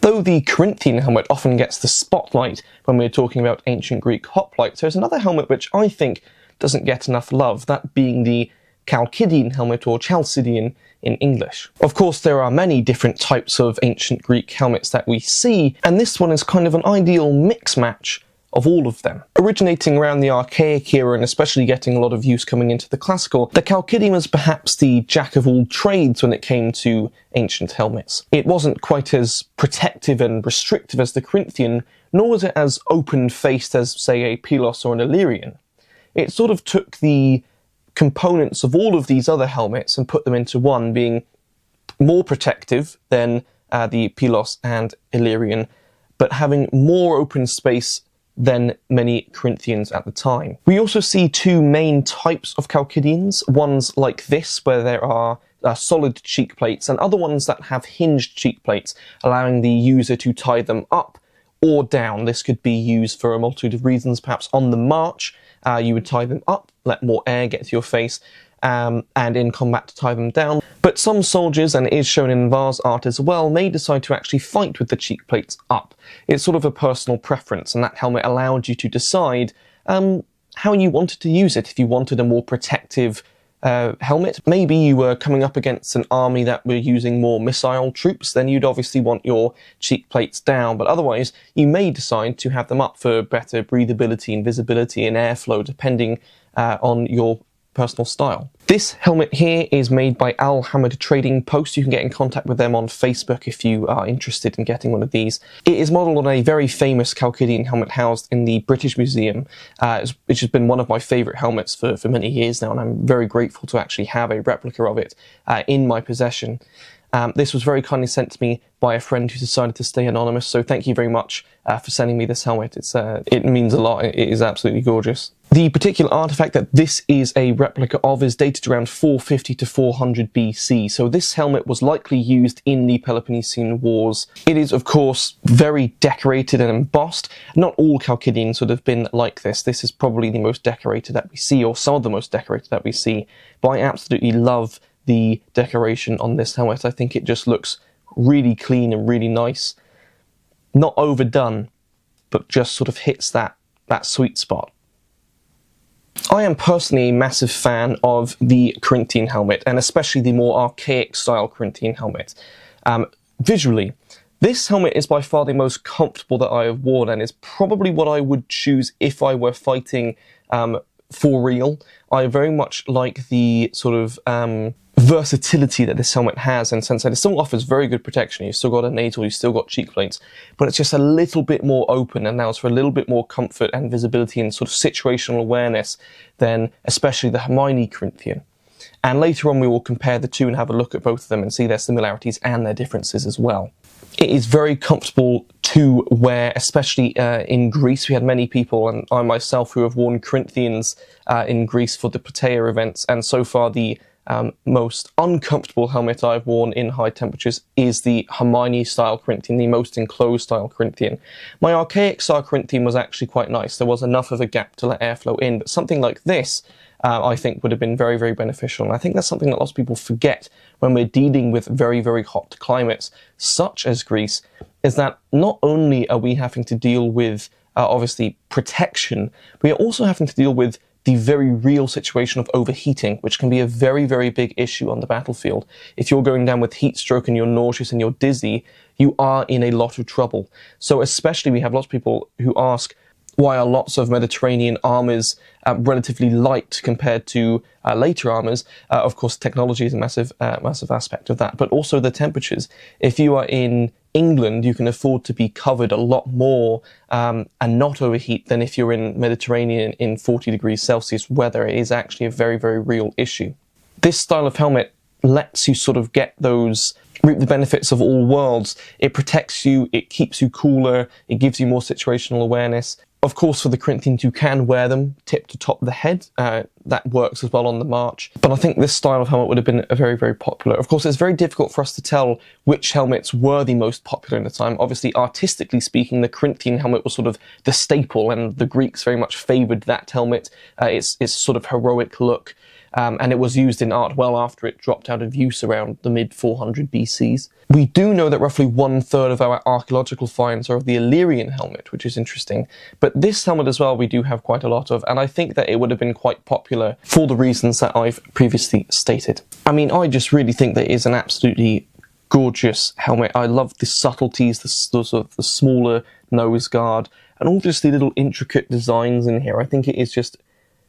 Though the Corinthian helmet often gets the spotlight when we're talking about ancient Greek hoplites, there's another helmet which I think doesn't get enough love, that being the Chalcidian helmet, or Chalcidian in English. Of course, there are many different types of ancient Greek helmets that we see, and this one is kind of an ideal mix match of all of them. Originating around the archaic era and especially getting a lot of use coming into the classical, the Chalcidian was perhaps the jack of all trades when it came to ancient helmets. It wasn't quite as protective and restrictive as the Corinthian, nor was it as open-faced as, say, a Pylos or an Illyrian. It sort of took the components of all of these other helmets and put them into one, being more protective than the Pylos and Illyrian, but having more open space than many Corinthians at the time. We also see two main types of Chalcidians, ones like this, where there are solid cheek plates, and other ones that have hinged cheek plates, allowing the user to tie them up or down. This could be used for a multitude of reasons. Perhaps on the march, you would tie them up, let more air get to your face, and in combat to tie them down. But some soldiers, and it is shown in vase art as well, may decide to actually fight with the cheek plates up. It's sort of a personal preference, and that helmet allowed you to decide how you wanted to use it. If you wanted a more protective helmet, maybe you were coming up against an army that were using more missile troops, then you'd obviously want your cheek plates down, but otherwise you may decide to have them up for better breathability and visibility and airflow, depending on your personal style. This helmet here is made by Al Hamad Trading Post. You can get in contact with them on Facebook if you are interested in getting one of these. It is modelled on a very famous Chalcidian helmet housed in the British Museum, which has been one of my favourite helmets for many years now, and I'm very grateful to actually have a replica of it in my possession. This was very kindly sent to me by a friend who decided to stay anonymous, so thank you very much for sending me this helmet. It means a lot. It is absolutely gorgeous. The particular artifact that this is a replica of is dated around 450 to 400 BC, so this helmet was likely used in the Peloponnesian Wars. It is, of course, very decorated and embossed. Not all Chalcidians would have been like this. This is probably the most decorated that we see, or some of the most decorated that we see, but I absolutely love the decoration on this helmet. I think it just looks really clean and really nice. Not overdone, but just sort of hits that sweet spot. I am personally a massive fan of the Corinthian helmet, and especially the more archaic style Corinthian helmet. Visually, this helmet is by far the most comfortable that I have worn, and is probably what I would choose if I were fighting for real. I very much like the sort of versatility that this helmet has, and since it still offers very good protection. You've still got a nasal, you've still got cheek plates, but it's just a little bit more open and allows for a little bit more comfort and visibility and sort of situational awareness than especially the Hermione Corinthian. And later on we will compare the two and have a look at both of them and see their similarities and their differences as well. It is very comfortable to wear, especially in Greece. We had many people, and I myself, who have worn Corinthians in Greece for the Plataea events, and so far the most uncomfortable helmet I've worn in high temperatures is the Hermione style Corinthian, the most enclosed style Corinthian. My archaic style Corinthian was actually quite nice. There was enough of a gap to let airflow in, but something like this I think would have been very, very beneficial. And I think that's something that lots of people forget when we're dealing with very, very hot climates, such as Greece, is that not only are we having to deal with, obviously, protection, we are also having to deal with the very real situation of overheating, which can be a very, very big issue on the battlefield. If you're going down with heat stroke and you're nauseous and you're dizzy, you are in a lot of trouble. So especially we have lots of people who ask, why are lots of Mediterranean armours relatively light compared to later armours? Of course, technology is a massive aspect of that, but also the temperatures. If you are in England, you can afford to be covered a lot more and not overheat than if you're in Mediterranean in 40 degrees Celsius weather. It is actually a very, very real issue. This style of helmet lets you sort of reap the benefits of all worlds. It protects you, it keeps you cooler, it gives you more situational awareness. Of course, for the Corinthians, you can wear them tip to top of the head. That works as well on the march. But I think this style of helmet would have been very, very popular. Of course, it's very difficult for us to tell which helmets were the most popular in the time. Obviously, artistically speaking, the Corinthian helmet was sort of the staple, and the Greeks very much favoured that helmet. Its sort of heroic look. and it was used in art well after it dropped out of use around the mid-400 BCs. We do know that roughly 1/3 of our archaeological finds are of the Illyrian helmet, which is interesting, but this helmet as well we do have quite a lot of, and I think that it would have been quite popular for the reasons that I've previously stated. I mean, I just really think that it is an absolutely gorgeous helmet. I love the subtleties, the sort of the smaller nose guard, and all just the little intricate designs in here. I think it is just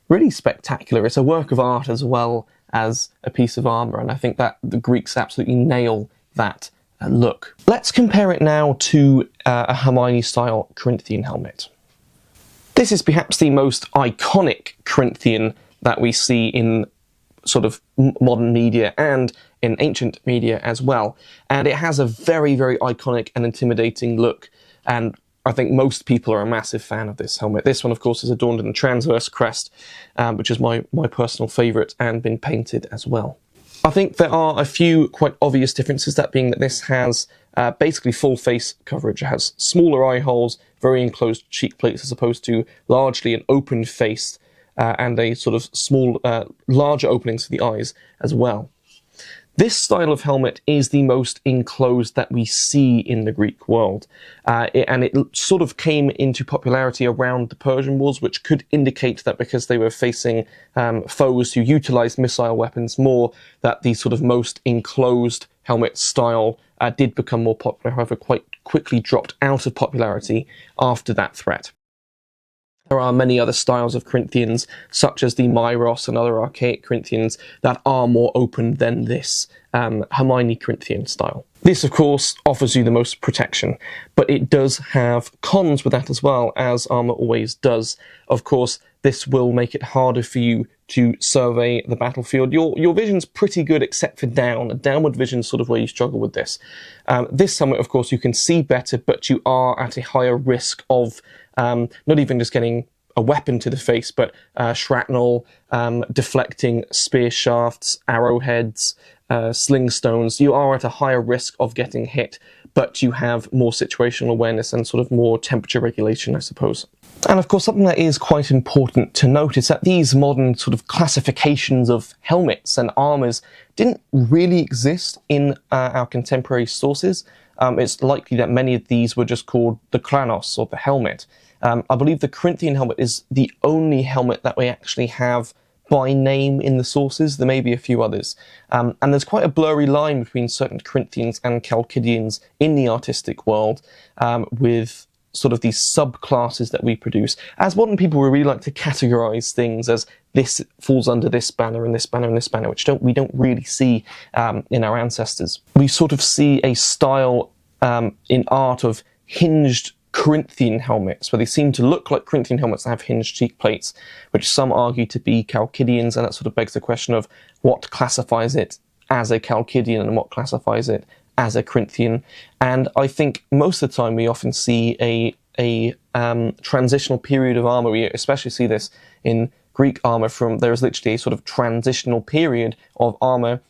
really spectacular. It's a work of art as well as a piece of armour, and I think that the Greeks absolutely nail that look. Let's compare it now to a Hermione-style Corinthian helmet. This is perhaps the most iconic Corinthian that we see in sort of modern media and in ancient media as well. And it has a very, very iconic and intimidating look. And I think most people are a massive fan of this helmet. This one, of course, is adorned in a transverse crest, which is my personal favourite, and been painted as well. I think there are a few quite obvious differences, that being that this has basically full face coverage. It has smaller eye holes, very enclosed cheek plates, as opposed to largely an open face and a sort of small, larger openings for the eyes as well. This style of helmet is the most enclosed that we see in the Greek world, and it sort of came into popularity around the Persian Wars, which could indicate that because they were facing foes who utilised missile weapons more, that the sort of most enclosed helmet style did become more popular, however quite quickly dropped out of popularity after that threat. There are many other styles of Corinthians, such as the Myros and other archaic Corinthians, that are more open than this Hermione Corinthian style. This, of course, offers you the most protection, but it does have cons with that as well, as armour always does. Of course, this will make it harder for you to survey the battlefield. Your vision's pretty good except for down. A downward vision is sort of where you struggle with this. This helmet, of course, you can see better, but you are at a higher risk of not even just getting a weapon to the face, but shrapnel, deflecting spear shafts, arrowheads, sling stones. You are at a higher risk of getting hit, but you have more situational awareness and sort of more temperature regulation, I suppose. And of course, something that is quite important to note is that these modern sort of classifications of helmets and armours didn't really exist in our contemporary sources. It's likely that many of these were just called the kranos, or the helmet. I believe the Corinthian helmet is the only helmet that we actually have by name in the sources. There may be a few others. And there's quite a blurry line between certain Corinthians and Chalcidians in the artistic world, with sort of these subclasses that we produce. As modern people, we really like to categorize things as this falls under this banner and this banner and this banner, which we don't really see in our ancestors. We sort of see a style in art of hinged Corinthian helmets, where they seem to look like Corinthian helmets that have hinged cheek plates, which some argue to be Chalcidians, and that sort of begs the question of what classifies it as a Chalcidian and what classifies it as a Corinthian. And I think most of the time we often see a transitional period of armour. We especially see this in Greek armour. There is literally a sort of transitional period of armour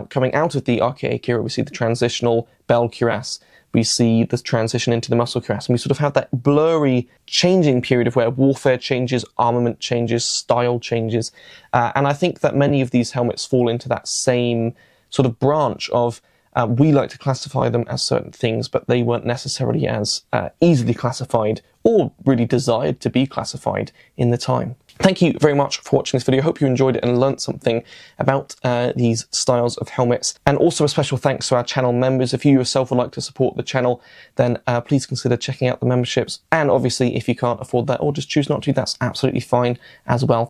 coming out of the archaic era. We see the transitional bell cuirass. We see the transition into the muscle cuirass, and we sort of have that blurry changing period of where warfare changes, armament changes, style changes. And I think that many of these helmets fall into that same sort of branch of we like to classify them as certain things, but they weren't necessarily as easily classified or really desired to be classified in the time. Thank you very much for watching this video. I hope you enjoyed it and learnt something about these styles of helmets. And also a special thanks to our channel members. If you yourself would like to support the channel, then please consider checking out the memberships. And obviously, if you can't afford that or just choose not to, that's absolutely fine as well.